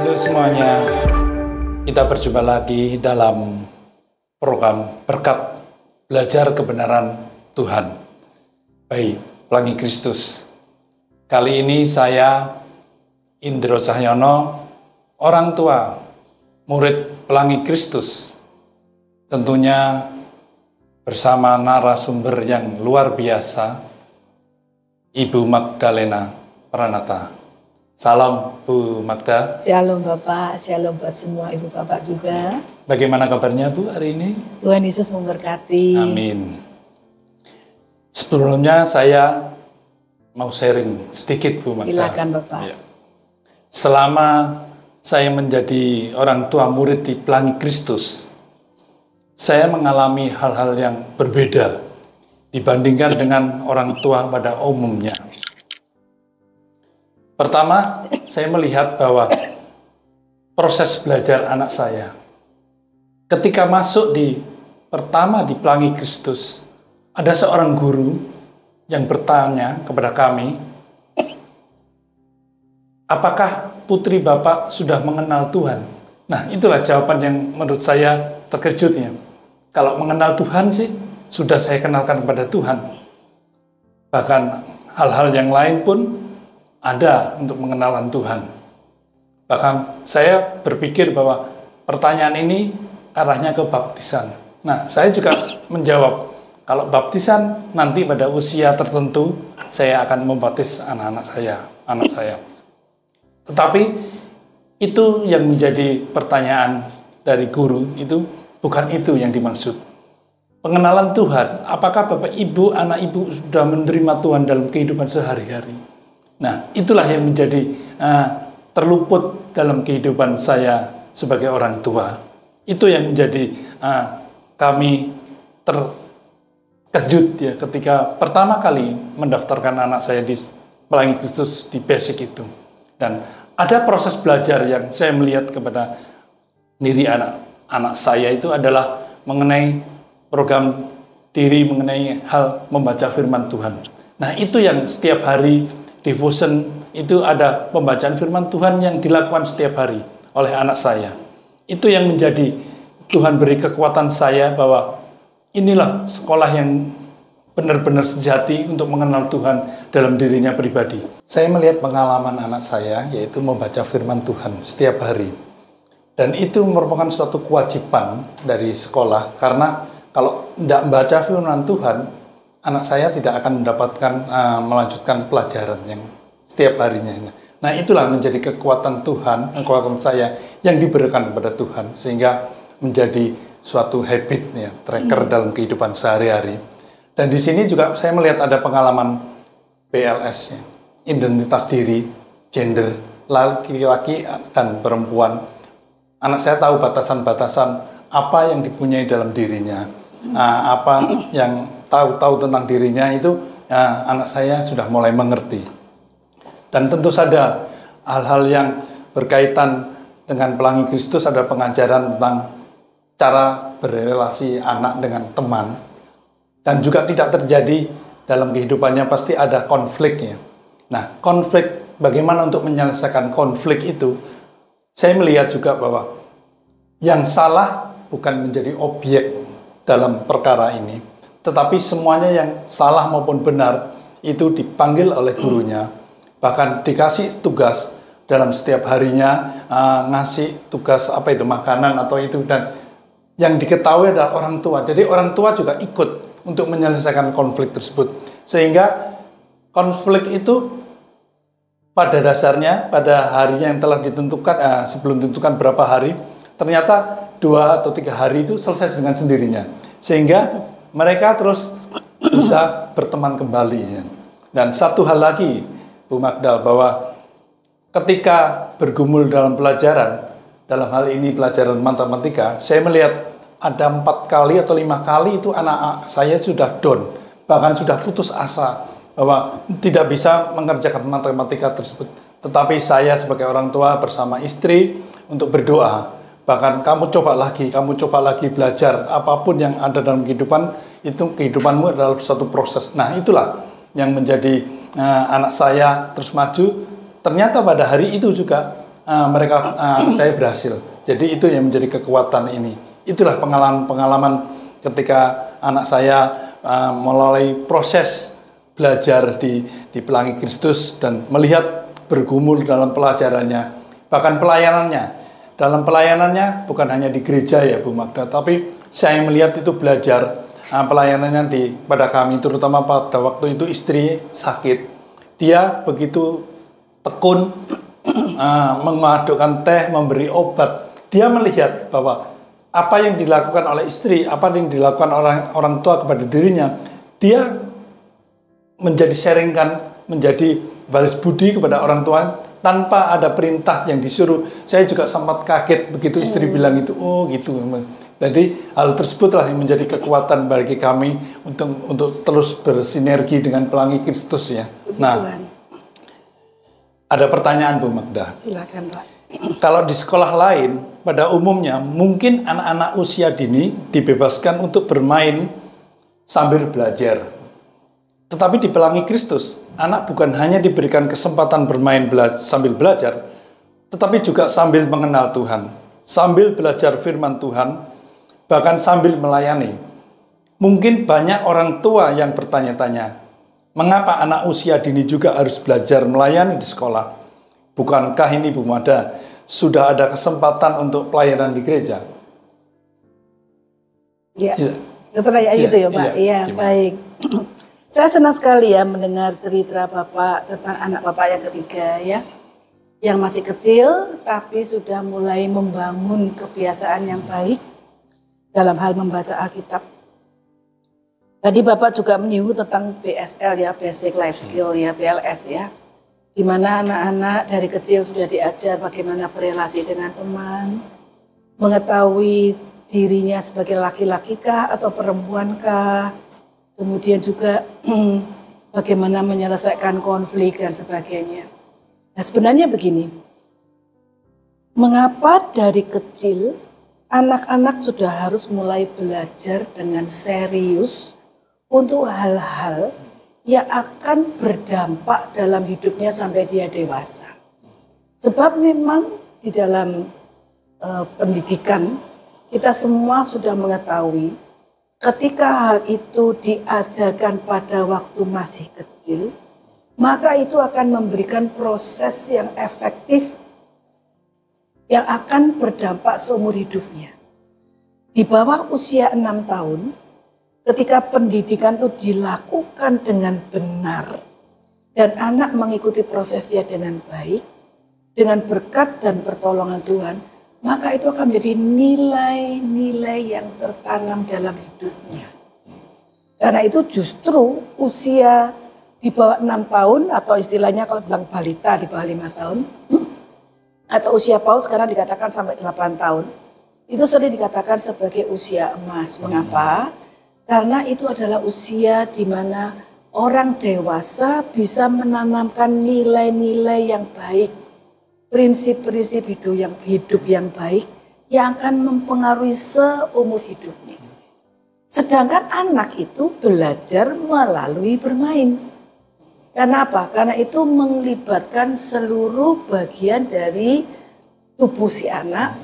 Halo semuanya, kita berjumpa lagi dalam program Berkat Belajar Kebenaran Tuhan by Pelangi Kristus. Kali ini saya, Indro Cahyono, orang tua murid Pelangi Kristus, tentunya bersama narasumber yang luar biasa, Ibu Magdalena Pranata. Salam Bu Magda. Shalom Bapak, shalom buat semua Ibu Bapak juga. Bagaimana kabarnya Bu hari ini? Tuhan Yesus memberkati. Amin. Sebelumnya saya mau sharing sedikit Bu Magda. Silakan Bapak. Ya. Selama saya menjadi orang tua murid di Pelangi Kristus, saya mengalami hal-hal yang berbeda dibandingkan dengan orang tua pada umumnya. Pertama, saya melihat bahwa proses belajar anak saya ketika masuk pertama di Pelangi Kristus, ada seorang guru yang bertanya kepada kami, apakah putri Bapak sudah mengenal Tuhan? Nah, itulah jawaban yang menurut saya terkejutnya. Kalau mengenal Tuhan sih, sudah saya kenalkan kepada Tuhan. Bahkan hal-hal yang lain pun ada untuk mengenalan Tuhan. Bahkan saya berpikir bahwa pertanyaan ini arahnya ke baptisan. Nah, saya juga menjawab, kalau baptisan nanti pada usia tertentu, saya akan membaptis anak saya. Tetapi itu yang menjadi pertanyaan dari guru, itu bukan itu yang dimaksud. Pengenalan Tuhan, apakah Bapak Ibu, anak Ibu sudah menerima Tuhan dalam kehidupan sehari-hari? Nah, itulah yang menjadi terluput dalam kehidupan saya sebagai orang tua. Itu yang menjadi kami terkejut ya ketika pertama kali mendaftarkan anak saya di Pelangi Kristus di basic itu. Dan ada proses belajar yang saya melihat kepada diri anak saya itu adalah mengenai program diri, mengenai hal membaca firman Tuhan. Nah, itu yang setiap hari devotion itu ada pembacaan firman Tuhan yang dilakukan setiap hari oleh anak saya. Itu yang menjadi Tuhan beri kekuatan saya bahwa inilah sekolah yang benar-benar sejati untuk mengenal Tuhan dalam dirinya pribadi. Saya melihat pengalaman anak saya yaitu membaca firman Tuhan setiap hari. Dan itu merupakan suatu kewajiban dari sekolah karena kalau tidak membaca firman Tuhan, anak saya tidak akan mendapatkan melanjutkan pelajaran yang setiap harinya. Nah, itulah menjadi kekuatan Tuhan, kekuatan saya yang diberikan kepada Tuhan sehingga menjadi suatu habit ya, tracker dalam kehidupan sehari-hari. Dan di sini juga saya melihat ada pengalaman PLS ya, identitas diri, gender, laki-laki dan perempuan. Anak saya tahu batasan-batasan apa yang dipunyai dalam dirinya, apa yang tahu tentang dirinya itu anak saya sudah mulai mengerti. Dan tentu saja hal-hal yang berkaitan dengan Pelangi Kristus ada pengajaran tentang cara berrelasi anak dengan teman. Dan juga tidak terjadi dalam kehidupannya pasti ada konfliknya. Nah, konflik, bagaimana untuk menyelesaikan konflik itu, saya melihat juga bahwa yang salah bukan menjadi objek dalam perkara ini, tetapi semuanya yang salah maupun benar itu dipanggil oleh gurunya, bahkan dikasih tugas dalam setiap harinya, ngasih tugas apa itu makanan atau itu, dan yang diketahui adalah orang tua. Jadi orang tua juga ikut untuk menyelesaikan konflik tersebut, sehingga konflik itu pada dasarnya pada harinya yang telah ditentukan, sebelum ditentukan berapa hari, ternyata 2 atau 3 hari itu selesai dengan sendirinya, sehingga mereka terus bisa berteman kembali. Ya. Dan satu hal lagi, Bu Magdal, bahwa ketika bergumul dalam pelajaran, dalam hal ini pelajaran matematika, saya melihat ada 4 kali atau 5 kali itu anak saya sudah down, bahkan sudah putus asa bahwa tidak bisa mengerjakan matematika tersebut. Tetapi saya sebagai orang tua bersama istri untuk berdoa, bahkan kamu coba lagi belajar, apapun yang ada dalam kehidupan, itu kehidupanmu adalah suatu proses. Nah, itulah yang menjadi anak saya terus maju. Ternyata pada hari itu juga saya berhasil. Jadi itu yang menjadi kekuatan ini. Itulah pengalaman ketika anak saya melalui proses belajar di Pelangi Kristus dan melihat bergumul dalam pelajarannya, bahkan pelayanannya. Dalam pelayanannya bukan hanya di gereja ya Bu Magda, tapi saya melihat itu belajar pelayanannya pada kami, terutama pada waktu itu istri sakit. Dia begitu tekun mengadukkan teh, memberi obat. Dia melihat bahwa apa yang dilakukan oleh istri, apa yang dilakukan orang tua kepada dirinya, dia menjadi sharingkan, menjadi balas budi kepada orang tua tanpa ada perintah yang disuruh. Saya juga sempat kaget begitu istri bilang itu, oh gitu. Jadi hal tersebutlah yang menjadi kekuatan bagi kami untuk terus bersinergi dengan Pelangi Kristus ya. Nah, ada pertanyaan Bu Magda. Silakan Pak. Kalau di sekolah lain, pada umumnya mungkin anak-anak usia dini dibebaskan untuk bermain sambil belajar. Tetapi di Pelangi Kristus, anak bukan hanya diberikan kesempatan bermain sambil belajar, tetapi juga sambil mengenal Tuhan, sambil belajar firman Tuhan, bahkan sambil melayani. Mungkin banyak orang tua yang bertanya-tanya, mengapa anak usia dini juga harus belajar melayani di sekolah? Bukankah ini Bu Magda sudah ada kesempatan untuk pelayanan di gereja? Iya, pertanyaan gitu ya Pak. Iya, baik. Saya senang sekali ya mendengar cerita Bapak tentang anak Bapak yang ketiga ya. Yang masih kecil tapi sudah mulai membangun kebiasaan yang baik dalam hal membaca Alkitab. Tadi Bapak juga menyinggung tentang BSL ya, Basic Life Skill ya, BLS ya. Di mana anak-anak dari kecil sudah diajar bagaimana berelasi dengan teman, mengetahui dirinya sebagai laki-laki kah atau perempuan kah, kemudian juga bagaimana menyelesaikan konflik dan sebagainya. Nah sebenarnya begini, mengapa dari kecil anak-anak sudah harus mulai belajar dengan serius untuk hal-hal yang akan berdampak dalam hidupnya sampai dia dewasa. Sebab memang di dalam pendidikan kita semua sudah mengetahui ketika hal itu diajarkan pada waktu masih kecil, maka itu akan memberikan proses yang efektif yang akan berdampak seumur hidupnya. Di bawah usia 6 tahun, ketika pendidikan itu dilakukan dengan benar dan anak mengikuti prosesnya dengan baik, dengan berkat dan pertolongan Tuhan, maka itu akan menjadi nilai-nilai yang tertanam dalam hidupnya. Karena itu justru usia di bawah 6 tahun atau istilahnya kalau bilang balita di bawah 5 tahun atau usia PAUD sekarang dikatakan sampai 8 tahun, itu sering dikatakan sebagai usia emas. Mengapa? Karena itu adalah usia di mana orang dewasa bisa menanamkan nilai-nilai yang baik, prinsip-prinsip hidup yang baik yang akan mempengaruhi seumur hidupnya. Sedangkan anak itu belajar melalui bermain. Karena apa? Karena itu melibatkan seluruh bagian dari tubuh si anak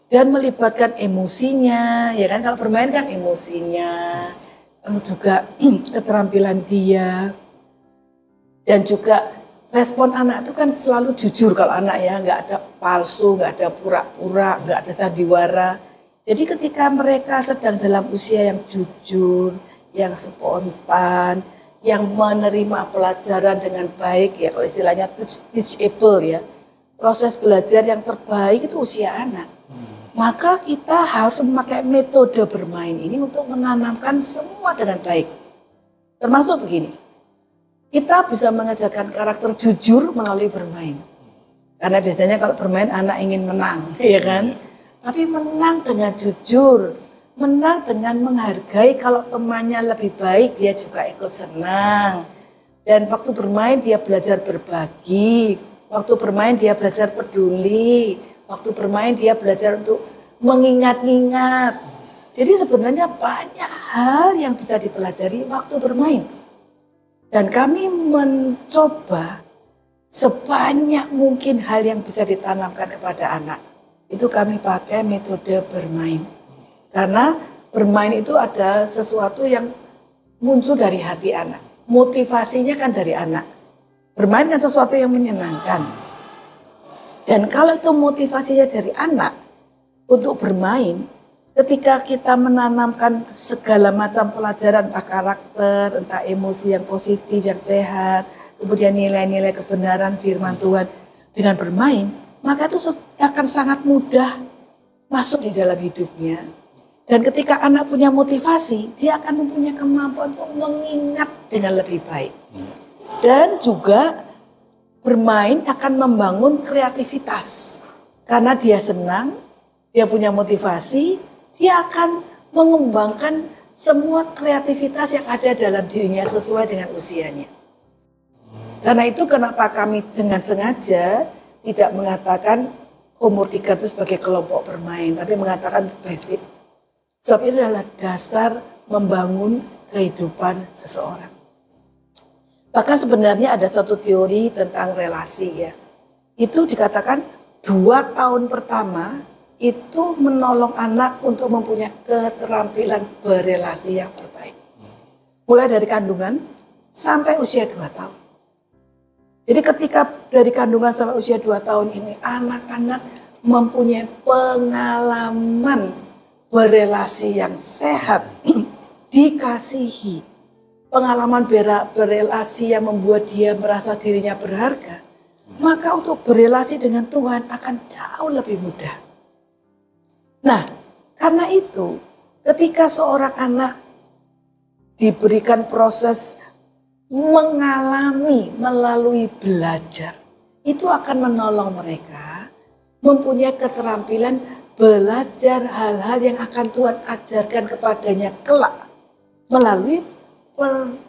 dan melibatkan emosinya, ya kan? Kalau bermain kan emosinya, juga keterampilan dia, dan juga respon anak itu kan selalu jujur kalau anak ya, nggak ada palsu, nggak ada pura-pura, nggak ada sandiwara. Jadi ketika mereka sedang dalam usia yang jujur, yang spontan, yang menerima pelajaran dengan baik ya, kalau istilahnya teachable ya, proses belajar yang terbaik itu usia anak. Maka kita harus memakai metode bermain ini untuk menanamkan semua dengan baik. Termasuk begini, kita bisa mengajarkan karakter jujur melalui bermain. Karena biasanya kalau bermain anak ingin menang, ya kan? Tapi menang dengan jujur, menang dengan menghargai kalau temannya lebih baik, dia juga ikut senang. Dan waktu bermain dia belajar berbagi, waktu bermain dia belajar peduli, waktu bermain dia belajar untuk mengingat-ingat. Jadi sebenarnya banyak hal yang bisa dipelajari waktu bermain. Dan kami mencoba sebanyak mungkin hal yang bisa ditanamkan kepada anak. Itu kami pakai metode bermain. Karena bermain itu ada sesuatu yang muncul dari hati anak. Motivasinya kan dari anak. Bermain kan sesuatu yang menyenangkan. Dan kalau itu motivasinya dari anak untuk bermain, ketika kita menanamkan segala macam pelajaran, entah karakter, entah emosi yang positif, yang sehat, kemudian nilai-nilai kebenaran firman Tuhan dengan bermain, maka itu akan sangat mudah masuk di dalam hidupnya. Dan ketika anak punya motivasi, dia akan mempunyai kemampuan untuk mengingat dengan lebih baik. Dan juga bermain akan membangun kreativitas. Karena dia senang, dia punya motivasi, dia akan mengembangkan semua kreativitas yang ada dalam dirinya sesuai dengan usianya. Karena itu kenapa kami dengan sengaja tidak mengatakan umur 3 itu sebagai kelompok bermain, tapi mengatakan basic. Sebab itu adalah dasar membangun kehidupan seseorang. Bahkan sebenarnya ada satu teori tentang relasi ya. Itu dikatakan 2 tahun pertama itu menolong anak untuk mempunyai keterampilan berelasi yang terbaik. Mulai dari kandungan sampai usia 2 tahun. Jadi ketika dari kandungan sampai usia 2 tahun ini anak-anak mempunyai pengalaman berelasi yang sehat, dikasihi, pengalaman berelasi yang membuat dia merasa dirinya berharga, maka untuk berelasi dengan Tuhan akan jauh lebih mudah. Nah, karena itu ketika seorang anak diberikan proses mengalami melalui belajar, itu akan menolong mereka mempunyai keterampilan belajar hal-hal yang akan Tuhan ajarkan kepadanya kelak melalui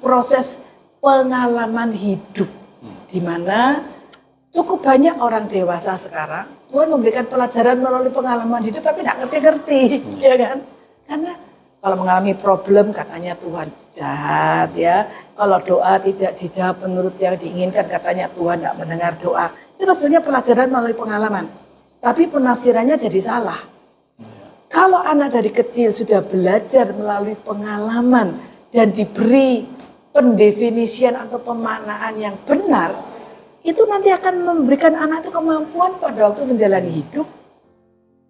proses pengalaman hidup, di mana cukup banyak orang dewasa sekarang Tuhan memberikan pelajaran melalui pengalaman hidup tapi tidak ngerti-ngerti, ya kan? Karena kalau mengalami problem katanya Tuhan jahat ya, kalau doa tidak dijawab menurut yang diinginkan katanya Tuhan tidak mendengar doa. Itu sebetulnya pelajaran melalui pengalaman. Tapi penafsirannya jadi salah. Kalau anak dari kecil sudah belajar melalui pengalaman dan diberi pendefinisian atau pemaknaan yang benar, itu nanti akan memberikan anak itu kemampuan pada waktu menjalani hidup,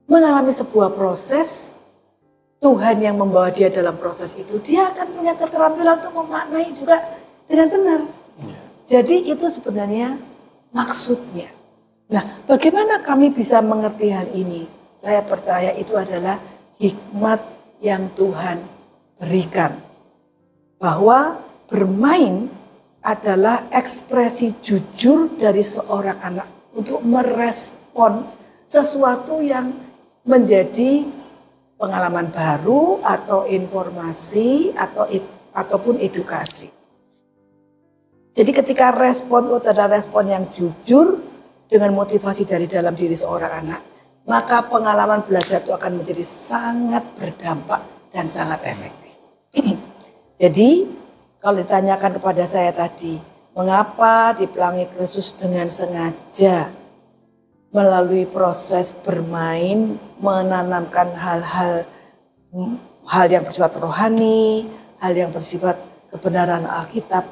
mengalami sebuah proses, Tuhan yang membawa dia dalam proses itu, dia akan punya keterampilan untuk memaknai juga dengan benar. Jadi itu sebenarnya maksudnya. Nah, bagaimana kami bisa mengerti hal ini? Saya percaya itu adalah hikmat yang Tuhan berikan. Bahwa bermain adalah ekspresi jujur dari seorang anak untuk merespon sesuatu yang menjadi pengalaman baru atau informasi ataupun edukasi. Jadi ketika respon itu adalah respon yang jujur, dengan motivasi dari dalam diri seorang anak, maka pengalaman belajar itu akan menjadi sangat berdampak dan sangat efektif. Jadi, kalau ditanyakan kepada saya tadi, mengapa di Pelangi Kristus dengan sengaja melalui proses bermain, menanamkan hal-hal yang bersifat rohani, hal yang bersifat kebenaran Alkitab,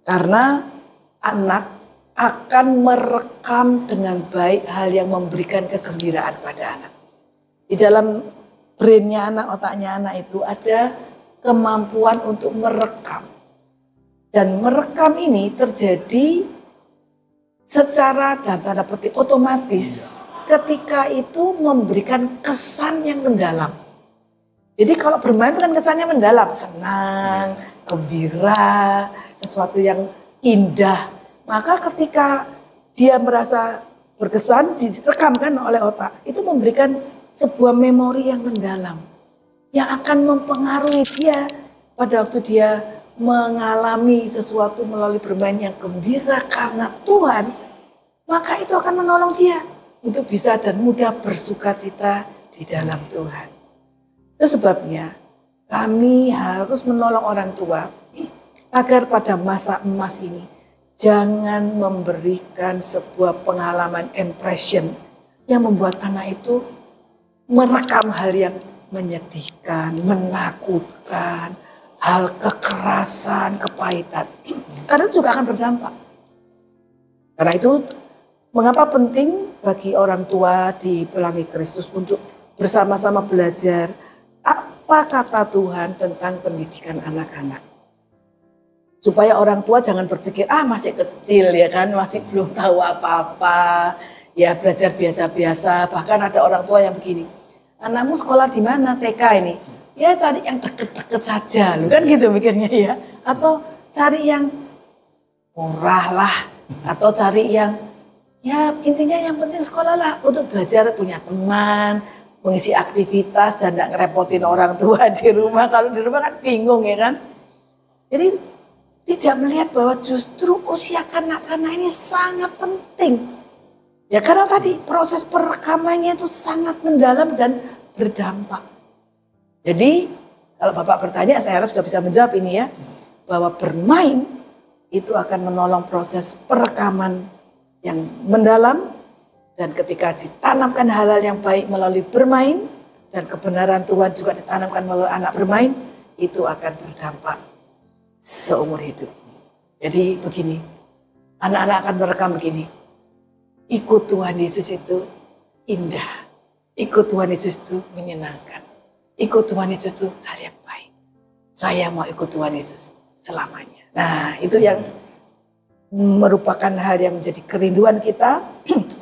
karena anak akan merekam dengan baik hal yang memberikan kegembiraan pada anak. Di dalam brainnya anak, otaknya anak itu ada kemampuan untuk merekam. Dan merekam ini terjadi secara dalam tanda petik otomatis ketika itu memberikan kesan yang mendalam. Jadi kalau bermain itu kan kesannya mendalam, senang, gembira, sesuatu yang indah. Maka ketika dia merasa berkesan, direkamkan oleh otak, itu memberikan sebuah memori yang mendalam, yang akan mempengaruhi dia pada waktu dia mengalami sesuatu melalui bermain yang gembira karena Tuhan, maka itu akan menolong dia untuk bisa dan mudah bersukacita di dalam Tuhan. Itu sebabnya kami harus menolong orang tua agar pada masa emas ini Jangan memberikan sebuah pengalaman impression yang membuat anak itu merekam hal yang menyedihkan, menakutkan, hal kekerasan, kepahitan. Karena itu juga akan berdampak. Karena itu mengapa penting bagi orang tua di Pelangi Kristus untuk bersama-sama belajar apa kata Tuhan tentang pendidikan anak-anak. Supaya orang tua jangan berpikir, masih kecil ya kan, masih belum tahu apa-apa, ya belajar biasa-biasa. Bahkan ada orang tua yang begini, anakmu sekolah di mana TK ini? Ya cari yang deket-deket saja, kan gitu mikirnya ya. Atau cari yang murah lah, atau cari yang, ya intinya yang penting sekolah lah, untuk belajar punya teman, mengisi aktivitas dan tidak ngerepotin orang tua di rumah. Kalau di rumah kan bingung ya kan. Jadi tidak melihat bahwa justru usia kanak-kanak ini sangat penting. Ya karena tadi proses perekamannya itu sangat mendalam dan berdampak. Jadi kalau Bapak bertanya, saya harap sudah bisa menjawab ini ya. Bahwa bermain itu akan menolong proses perekaman yang mendalam. Dan ketika ditanamkan hal-hal yang baik melalui bermain, dan kebenaran Tuhan juga ditanamkan melalui anak bermain, itu akan berdampak seumur hidup. Jadi begini, anak-anak akan merekam begini, ikut Tuhan Yesus itu indah, ikut Tuhan Yesus itu menyenangkan, ikut Tuhan Yesus itu hal yang baik. Saya mau ikut Tuhan Yesus selamanya. Nah itu yang merupakan hal yang menjadi kerinduan kita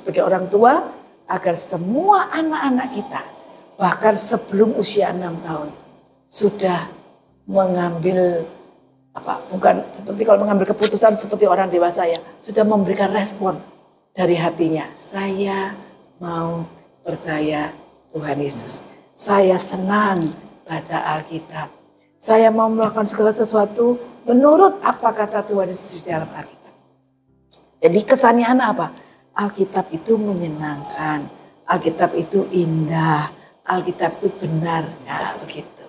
sebagai orang tua, agar semua anak-anak kita bahkan sebelum usia 6 tahun sudah mengambil bukan seperti kalau mengambil keputusan seperti orang dewasa ya, sudah memberikan respon dari hatinya. Saya mau percaya Tuhan Yesus. Saya senang baca Alkitab. Saya mau melakukan segala sesuatu menurut apa kata Tuhan Yesus di dalam Alkitab. Jadi kesannya anak apa? Alkitab itu menyenangkan, Alkitab itu indah, Alkitab itu benar. Ya begitu.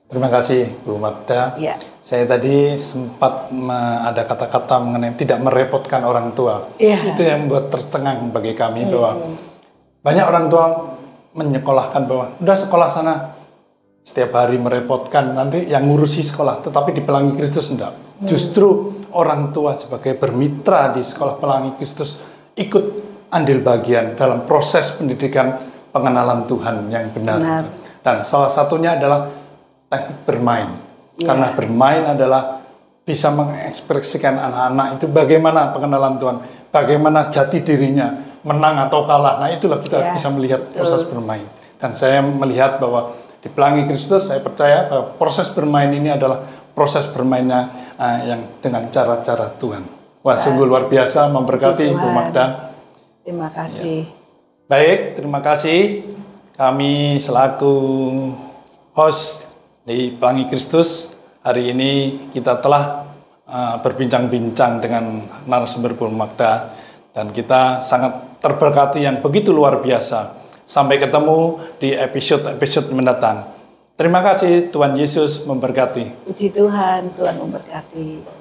Terima kasih Bu Magda. Ya. Saya tadi sempat ada kata-kata mengenai tidak merepotkan orang tua. Ya. Itu yang membuat tercengang bagi kami bahwa banyak orang tua menyekolahkan bahwa udah sekolah sana, setiap hari merepotkan, nanti yang ngurusi sekolah. Tetapi di Pelangi Kristus enggak. Justru orang tua sebagai bermitra di sekolah Pelangi Kristus ikut andil bagian dalam proses pendidikan pengenalan Tuhan yang benar. Dan salah satunya adalah teknik bermain. Karena bermain adalah bisa mengekspresikan anak-anak itu bagaimana pengenalan Tuhan, bagaimana jati dirinya, menang atau kalah. Nah itulah kita bisa melihat proses bermain. Dan saya melihat bahwa di Pelangi Kristus, saya percaya bahwa proses bermain ini adalah proses bermainnya yang dengan cara-cara Tuhan. Wah, sungguh luar biasa, memberkati Bu Magda. Terima kasih. Baik, terima kasih. Kami selaku host di Pelangi Kristus, hari ini kita telah berbincang-bincang dengan narasumber Bu Magda, dan kita sangat terberkati yang begitu luar biasa. Sampai ketemu di episode-episode mendatang. Terima kasih, Tuhan Yesus memberkati. Puji Tuhan, Tuhan memberkati.